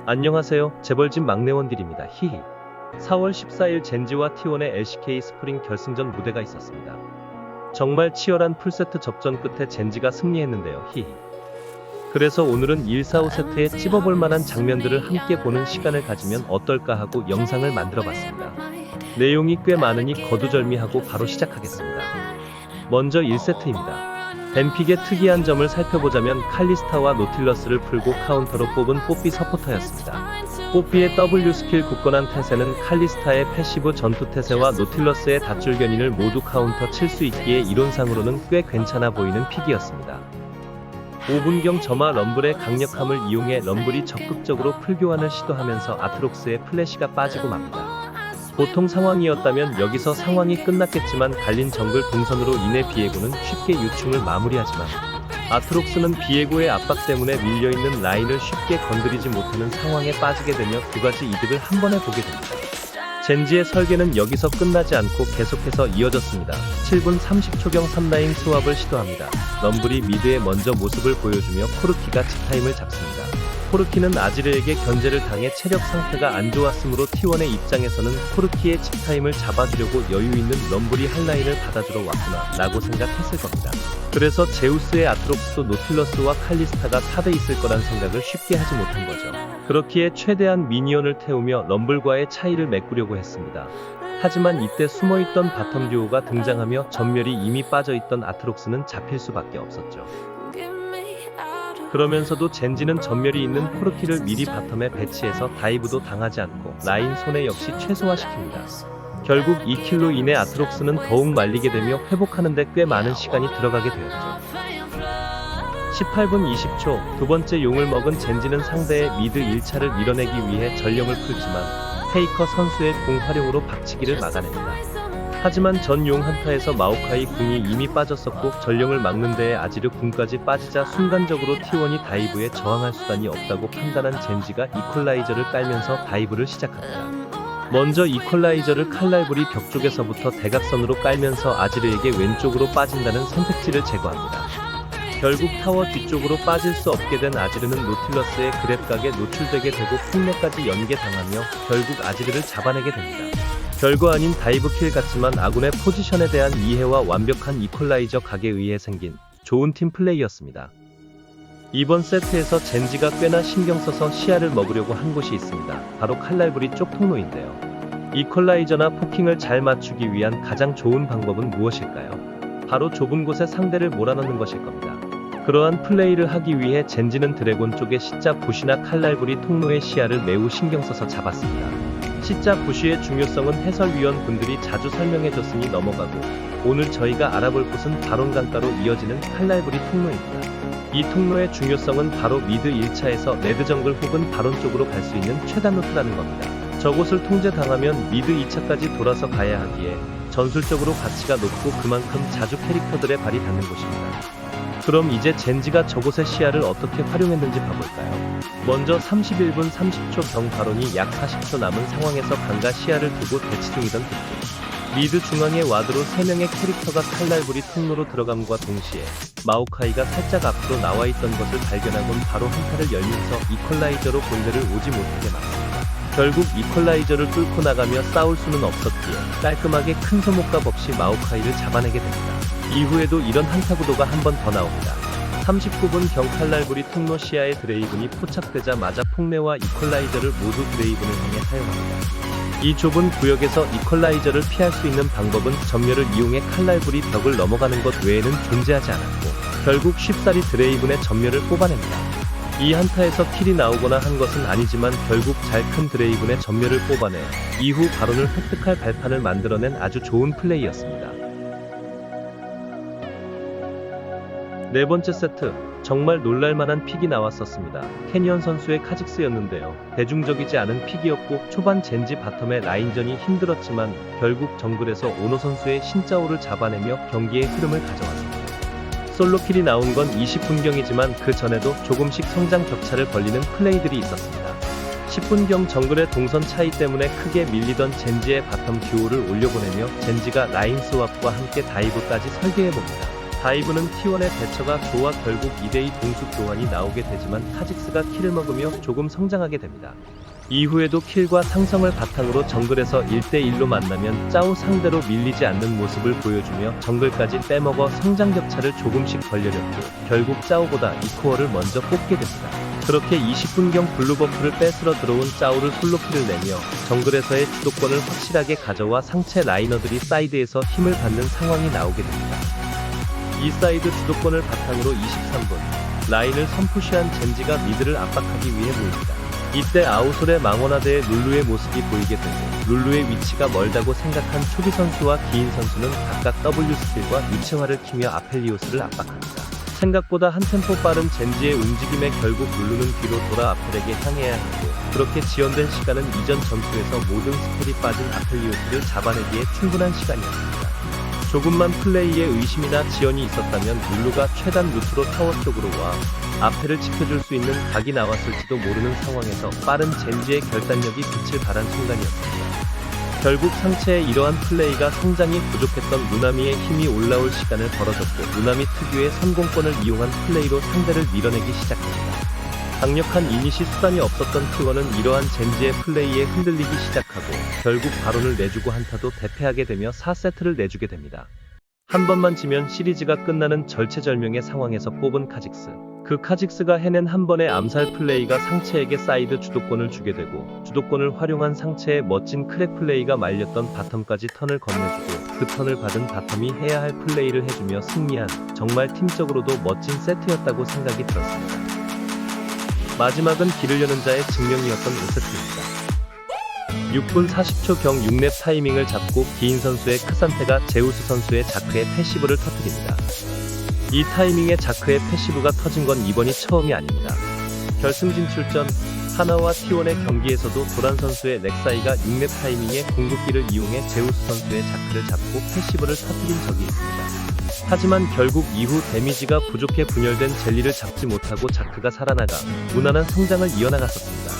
안녕하세요. 재벌집 막내원딜입니다. 히히. 4월 14일 젠지와 T1의 LCK 스프링 결승전 무대가 있었습니다. 정말 치열한 풀세트 접전 끝에 젠지가 승리했는데요. 히히. 그래서 오늘은 1-4-5세트에 찝어볼 만한 장면들을 함께 보는 시간을 가지면 어떨까 하고 영상을 만들어봤습니다. 내용이 꽤 많으니 거두절미하고 바로 시작하겠습니다. 먼저 1세트입니다. 뱀픽의 특이한 점을 살펴보자면 칼리스타와 노틸러스를 풀고 카운터로 뽑은 뽀삐 서포터였습니다. 뽀삐의 W 스킬 굳건한 태세는 칼리스타의 패시브 전투 태세와 노틸러스의 닷줄 견인을 모두 카운터 칠 수 있기에 이론상으로는 꽤 괜찮아 보이는 픽이었습니다. 5분경 점화 럼블의 강력함을 이용해 럼블이 적극적으로 풀교환을 시도하면서 아트록스의 플래시가 빠지고 맙니다. 보통 상황이었다면 여기서 상황이 끝났겠지만 갈린 정글 동선으로 인해 비에고는 쉽게 유충을 마무리하지만 아트록스는 비에고의 압박 때문에 밀려있는 라인을 쉽게 건드리지 못하는 상황에 빠지게 되며 두 가지 이득을 한 번에 보게 됩니다. 젠지의 설계는 여기서 끝나지 않고 계속해서 이어졌습니다. 7분 30초경 3라인 스왑을 시도합니다. 럼블이 미드에 먼저 모습을 보여주며 코르키가 칩타임을 잡습니다. 코르키는 아지르에게 견제를 당해 체력 상태가 안 좋았으므로 T1의 입장에서는 코르키의 칩타임을 잡아주려고 여유있는 럼블이 한 라인을 받아주러 왔구나 라고 생각했을 겁니다. 그래서 제우스의 아트록스도 노틸러스와 칼리스타가 탑에 있을 거란 생각을 쉽게 하지 못한 거죠. 그렇기에 최대한 미니언을 태우며 럼블과의 차이를 메꾸려고 했습니다. 하지만 이때 숨어있던 바텀 듀오가 등장하며 전멸이 이미 빠져있던 아트록스는 잡힐 수밖에 없었죠. 그러면서도 젠지는 전멸이 있는 코르키를 미리 바텀에 배치해서 다이브도 당하지 않고 라인 손해 역시 최소화시킵니다. 결국 2킬로 인해 아트록스는 더욱 말리게 되며 회복하는데 꽤 많은 시간이 들어가게 되었죠. 18분 20초 두 번째 용을 먹은 젠지는 상대의 미드 1차를 밀어내기 위해 전령을 풀지만 페이커 선수의 공 활용으로 박치기를 막아냅니다. 하지만 전 용 한타에서 마오카이 궁이 이미 빠졌었고 전령을 막는 데에 아지르 궁까지 빠지자 순간적으로 T1이 다이브에 저항할 수단이 없다고 판단한 젠지가 이퀄라이저를 깔면서 다이브를 시작합니다. 먼저 이퀄라이저를 칼날불이 벽 쪽에서부터 대각선으로 깔면서 아지르에게 왼쪽으로 빠진다는 선택지를 제거합니다. 결국 타워 뒤쪽으로 빠질 수 없게 된 아지르는 노틸러스의 그랩각에 노출되게 되고 폭내까지 연계당하며 결국 아지르를 잡아내게 됩니다. 별거 아닌 다이브킬 같지만 아군의 포지션에 대한 이해와 완벽한 이퀄라이저 각에 의해 생긴 좋은 팀 플레이였습니다. 이번 세트에서 젠지가 꽤나 신경 써서 시야를 먹으려고 한 곳이 있습니다. 바로 칼날부리 쪽 통로인데요. 이퀄라이저나 포킹을 잘 맞추기 위한 가장 좋은 방법은 무엇일까요? 바로 좁은 곳에 상대를 몰아넣는 것일 겁니다. 그러한 플레이를 하기 위해 젠지는 드래곤 쪽의 C자 부시나 칼날부리 통로의 시야를 매우 신경 써서 잡았습니다. C자 부시의 중요성은 해설위원 분들이 자주 설명해줬으니 넘어가고 오늘 저희가 알아볼 곳은 바론 강가로 이어지는 칼날부리 통로입니다. 이 통로의 중요성은 바로 미드 1차에서 레드 정글 혹은 바론 쪽으로 갈 수 있는 최단 루트라는 겁니다. 저곳을 통제당하면 미드 2차까지 돌아서 가야 하기에 전술적으로 가치가 높고 그만큼 자주 캐릭터들의 발이 닿는 곳입니다. 그럼 이제 젠지가 저곳의 시야를 어떻게 활용했는지 봐볼까요? 먼저 31분 30초 경 바론이 약 40초 남은 상황에서 강가 시야를 두고 대치 중이던 그때 미드 중앙의 와드로 3명의 캐릭터가 칼날부리 통로로 들어감과 동시에 마오카이가 살짝 앞으로 나와있던 것을 발견하곤 바로 한타를 열면서 이퀄라이저로 본대를 오지 못하게 막습니다. 결국 이퀄라이저를 뚫고 나가며 싸울 수는 없었기에 깔끔하게 큰 소모값 없이 마오카이를 잡아내게 됩니다. 이후에도 이런 한타 구도가 한 번 더 나옵니다. 39분 경 칼날부리 통로 시야에 드레이븐이 포착되자마자 폭내와 이퀄라이저를 모두 드레이븐을 향해 사용합니다. 이 좁은 구역에서 이퀄라이저를 피할 수 있는 방법은 전멸을 이용해 칼날부리 벽을 넘어가는 것 외에는 존재하지 않았고 결국 쉽사리 드레이븐의 전멸을 뽑아냅니다. 이 한타에서 킬이 나오거나 한 것은 아니지만 결국 잘 큰 드레이븐의 전멸을 뽑아내 이후 바론을 획득할 발판을 만들어낸 아주 좋은 플레이였습니다. 네 번째 세트, 정말 놀랄만한 픽이 나왔었습니다. 캐니언 선수의 카직스였는데요. 대중적이지 않은 픽이었고 초반 젠지 바텀의 라인전이 힘들었지만 결국 정글에서 오노 선수의 신짜오를 잡아내며 경기의 흐름을 가져왔습니다. 솔로킬이 나온 건 20분경이지만 그 전에도 조금씩 성장 격차를 벌리는 플레이들이 있었습니다. 10분경 정글의 동선 차이 때문에 크게 밀리던 젠지의 바텀 듀오를 올려보내며 젠지가 라인 스왑과 함께 다이브까지 설계해봅니다. 다이브는 T1의 대처가 좋아 결국 2대2 동수 교환이 나오게 되지만 카직스가 킬을 먹으며 조금 성장하게 됩니다. 이후에도 킬과 상성을 바탕으로 정글에서 1대1로 만나면 짜오 상대로 밀리지 않는 모습을 보여주며 정글까지 빼먹어 성장 격차를 조금씩 벌려냈고 결국 짜오보다 이코어를 먼저 뽑게 됩니다. 그렇게 20분경 블루버프를 뺏으러 들어온 짜오를 솔로킬을 내며 정글에서의 주도권을 확실하게 가져와 상체 라이너들이 사이드에서 힘을 받는 상황이 나오게 됩니다. 이 사이드 주도권을 바탕으로 23분 라인을 선푸시한 젠지가 미드를 압박하기 위해 모입니다. 이때 아우솔의 망원하대의 룰루의 모습이 보이게 되고 룰루의 위치가 멀다고 생각한 초비 선수와 기인 선수는 각각 W 스킬과 유채화를 키며 아펠리오스를 압박합니다. 생각보다 한 템포 빠른 젠지의 움직임에 결국 룰루는 뒤로 돌아 아펠에게 향해야 했고 그렇게 지연된 시간은 이전 전투에서 모든 스킬이 빠진 아펠리오스를 잡아내기에 충분한 시간이었습니다. 조금만 플레이에 의심이나 지연이 있었다면 룰루가 최단 루트로 타워 쪽으로 와 앞에를 지켜줄 수 있는 각이 나왔을지도 모르는 상황에서 빠른 젠지의 결단력이 빛을 발한 순간이었습니다. 결국 상체의 이러한 플레이가 성장이 부족했던 루나미의 힘이 올라올 시간을 벌어줬고 루나미 특유의 선공권을 이용한 플레이로 상대를 밀어내기 시작합니다. 강력한 이니시 수단이 없었던 T1은 이러한 젠지의 플레이에 흔들리기 시작하고 결국 바론을 내주고 한타도 대패하게 되며 4세트를 내주게 됩니다. 한 번만 지면 시리즈가 끝나는 절체절명의 상황에서 뽑은 카직스. 그 카직스가 해낸 한 번의 암살 플레이가 상체에게 사이드 주도권을 주게 되고 주도권을 활용한 상체의 멋진 크랙 플레이가 말렸던 바텀까지 턴을 건네주고 그 턴을 받은 바텀이 해야 할 플레이를 해주며 승리한 정말 팀적으로도 멋진 세트였다고 생각이 들었습니다. 마지막은 길을 여는 자의 증명이었던 5세트입니다. 6분 40초 경 6렙 타이밍을 잡고 기인 선수의 크산테가 제우스 선수의 자크의 패시브를 터뜨립니다. 이 타이밍에 자크의 패시브가 터진 건 이번이 처음이 아닙니다. 결승 진출전 하나와 T1의 경기에서도 도란 선수의 렉사이가 6렙 타이밍에 궁극기를 이용해 제우스 선수의 자크를 잡고 패시브를 터뜨린 적이 있습니다. 하지만 결국 이후 데미지가 부족해 분열된 젤리를 잡지 못하고 자크가 살아나가 무난한 성장을 이어나갔었습니다.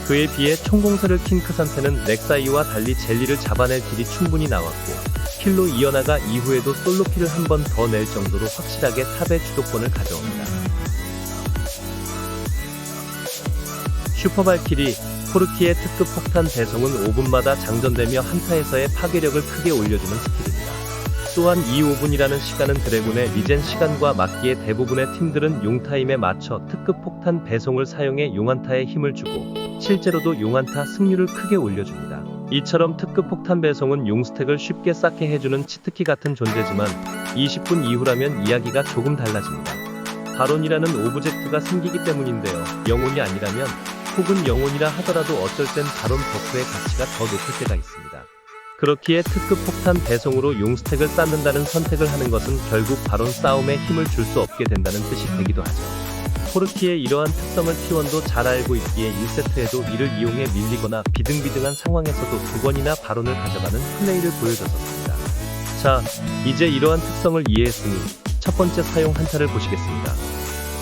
그에 비해 총공사를 킨 크산테는 렉사이와 달리 젤리를 잡아낼 딜이 충분히 나왔고 킬로 이어나가 이후에도 솔로킬을 한 번 더 낼 정도로 확실하게 탑의 주도권을 가져옵니다. 슈퍼발키리 포르키의 특급 폭탄 배송은 5분마다 장전되며 한타에서의 파괴력을 크게 올려주는 스킬입니다. 또한 이 5분이라는 시간은 드래곤의 리젠 시간과 맞기에 대부분의 팀들은 용타임에 맞춰 특급 폭탄 배송을 사용해 용한타에 힘을 주고 실제로도 용한타 승률을 크게 올려줍니다. 이처럼 특급 폭탄 배송은 용 스택을 쉽게 쌓게 해주는 치트키 같은 존재지만 20분 이후라면 이야기가 조금 달라집니다. 바론이라는 오브젝트가 생기기 때문인데요. 영혼이 아니라면 혹은 영혼이라 하더라도 어쩔 땐 바론 버프의 가치가 더 높을 때가 있습니다. 그렇기에 특급 폭탄 배송으로 용 스택을 쌓는다는 선택을 하는 것은 결국 바론 싸움에 힘을 줄 수 없게 된다는 뜻이 되기도 하죠. 포르키의 이러한 특성을 T1도 잘 알고 있기에 1세트에도 이를 이용해 밀리거나 비등비등한 상황에서도 2번이나 바론을 가져가는 플레이를 보여줬었습니다. 자, 이제 이러한 특성을 이해했으니 첫 번째 사용 한타를 보시겠습니다.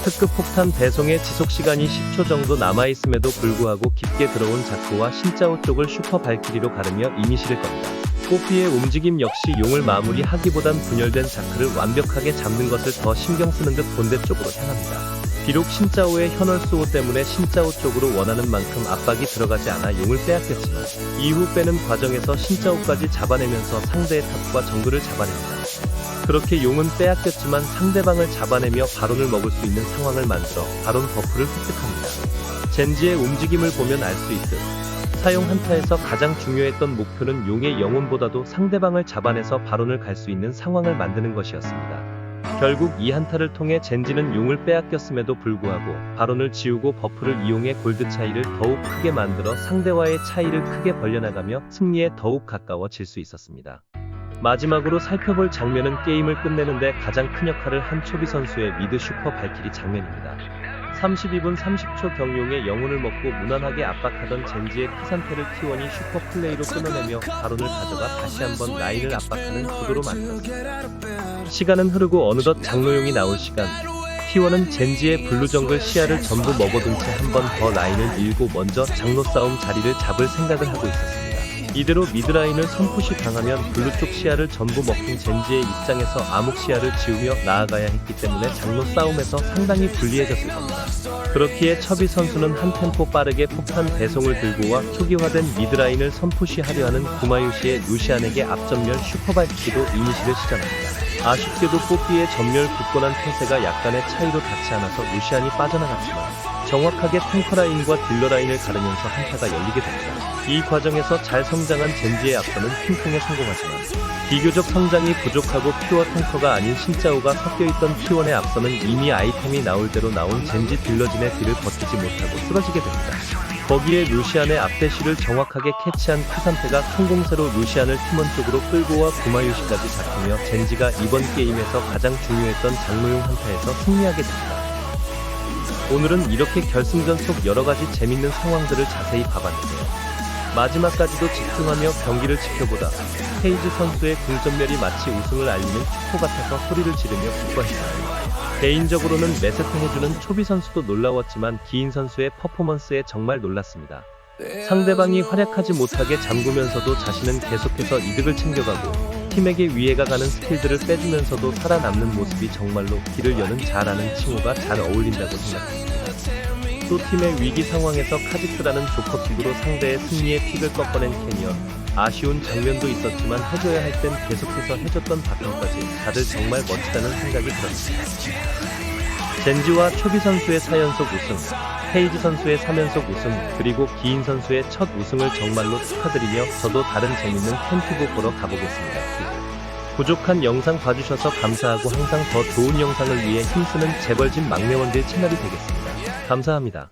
특급 폭탄 배송의 지속시간이 10초 정도 남아있음에도 불구하고 깊게 들어온 자크와 신짜오 쪽을 슈퍼 발키리로 가르며 이니시를 겁니다. 꼬피의 움직임 역시 용을 마무리하기보단 분열된 자크를 완벽하게 잡는 것을 더 신경쓰는 듯 본대 쪽으로 향합니다. 비록 신짜오의 현월수호 때문에 신짜오 쪽으로 원하는 만큼 압박이 들어가지 않아 용을 빼앗겼지만 이후 빼는 과정에서 신짜오까지 잡아내면서 상대의 탑과 정글을 잡아냅니다. 그렇게 용은 빼앗겼지만 상대방을 잡아내며 바론을 먹을 수 있는 상황을 만들어 바론 버프를 획득합니다. 젠지의 움직임을 보면 알 수 있듯 사용 한타에서 가장 중요했던 목표는 용의 영혼보다도 상대방을 잡아내서 바론을 갈 수 있는 상황을 만드는 것이었습니다. 결국 이 한타를 통해 젠지는 용을 빼앗겼음에도 불구하고 바론을 지우고 버프를 이용해 골드 차이를 더욱 크게 만들어 상대와의 차이를 크게 벌려나가며 승리에 더욱 가까워질 수 있었습니다. 마지막으로 살펴볼 장면은 게임을 끝내는데 가장 큰 역할을 한 초비 선수의 미드 슈퍼 발키리 장면입니다. 32분 30초 경용의 영혼을 먹고 무난하게 압박하던 젠지의 크산테를 T1이 슈퍼 플레이로 끊어내며 바론을 가져가 다시 한번 라인을 압박하는 구도로 만들었습니다. 시간은 흐르고 어느덧 장로용이 나올 시간, T1은 젠지의 블루 정글 시야를 전부 먹어둔 채 한 번 더 라인을 밀고 먼저 장로 싸움 자리를 잡을 생각을 하고 있었습니다. 이대로 미드라인을 선푸시 당하면 블루 쪽 시야를 전부 먹힌 젠지의 입장에서 암흑 시야를 지우며 나아가야 했기 때문에 장로 싸움에서 상당히 불리해졌을 겁니다. 그렇기에 처비 선수는 한 템포 빠르게 폭탄 배송을 들고 와 초기화된 미드라인을 선푸시하려 하는 구마유시의 루시안에게 앞전멸 슈퍼바이키도 이니시를 시전합니다. 아쉽게도 뽀삐의 전멸 굳건한 태세가 약간의 차이로 닿지 않아서 루시안이 빠져나갔지만 정확하게 탱커라인과 딜러라인을 가르면서 한타가 열리게 됩니다. 이 과정에서 잘 성장한 젠지의 앞서는 핑퐁에 성공하지만 비교적 성장이 부족하고 퓨어 탱커가 아닌 신짜오가 섞여있던 T1의 앞서는 이미 아이템이 나올 대로 나온 젠지 딜러진의 딜을 버티지 못하고 쓰러지게 됩니다. 거기에 루시안의 앞대쉬를 정확하게 캐치한 크산테가 총공세로 루시안을 팀원 쪽으로 끌고 와 구마유시까지 잡히며 젠지가 이번 게임에서 가장 중요했던 장로용 한타에서 승리하게 됩니다. 오늘은 이렇게 결승전 속 여러가지 재밌는 상황들을 자세히 봐봤는데요. 마지막까지도 집중하며 경기를 지켜보다 헤이즈 선수의 궁전멸이 마치 우승을 알리는 축포 같아서 소리를 지르며 기뻐했어요. 개인적으로는 메세팅해주는 초비 선수도 놀라웠지만 기인 선수의 퍼포먼스에 정말 놀랐습니다. 상대방이 활약하지 못하게 잠그면서도 자신은 계속해서 이득을 챙겨가고 팀에게 위해가 가는 스킬들을 빼주면서도 살아남는 모습이 정말로 길을 여는 잘하는 칭호가 잘 어울린다고 생각합니다. 또 팀의 위기 상황에서 카직스라는 조커픽으로 상대의 승리의 픽을 꺾어낸 캐니언. 아쉬운 장면도 있었지만 해줘야 할 땐 계속해서 해줬던 바텀까지 다들 정말 멋지다는 생각이 들었습니다. 젠지와 초비 선수의 4연속 우승, 헤이즈 선수의 3연속 우승, 그리고 기인 선수의 첫 우승을 정말로 축하드리며 저도 다른 재밌는 팬투보 보러 가보겠습니다. 부족한 영상 봐주셔서 감사하고 항상 더 좋은 영상을 위해 힘쓰는 재벌집 막내원들 채널이 되겠습니다. 감사합니다.